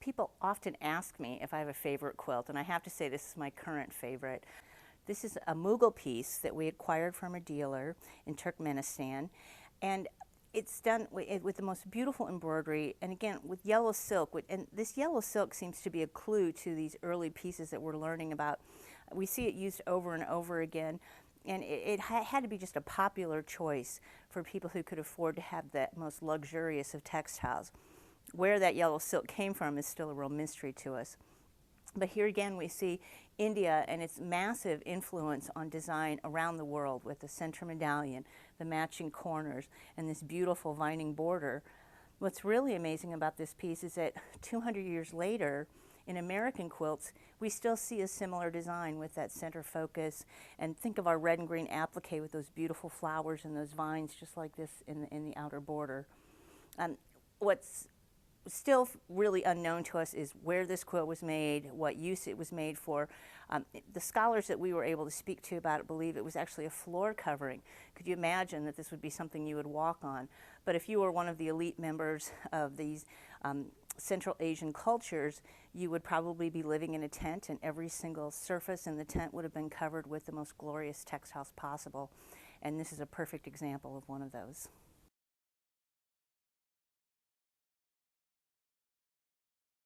People often ask me if I have a favorite quilt, and I have to say this is my current favorite. This is a Mughal piece that we acquired from a dealer in Turkmenistan, and it's done with the most beautiful embroidery, and again with yellow silk. And this yellow silk seems to be a clue to these early pieces that we're learning about. We see it used over and over again, and it had to be just a popular choice for people who could afford to have the most luxurious of textiles. Where that yellow silk came from is still a real mystery to us. But here again we see India and its massive influence on design around the world with the center medallion, the matching corners, and this beautiful vining border. What's really amazing about this piece is that 200 years later, in American quilts, we still see a similar design with that center focus. And think of our red and green applique with those beautiful flowers and those vines just like this in the outer border. What's still really unknown to us is where this quilt was made, what use it was made for. The scholars that we were able to speak to about it believe it was actually a floor covering. Could you imagine that this would be something you would walk on? But if you were one of the elite members of these Central Asian cultures, you would probably be living in a tent, and every single surface in the tent would have been covered with the most glorious textiles possible. And this is a perfect example of one of those.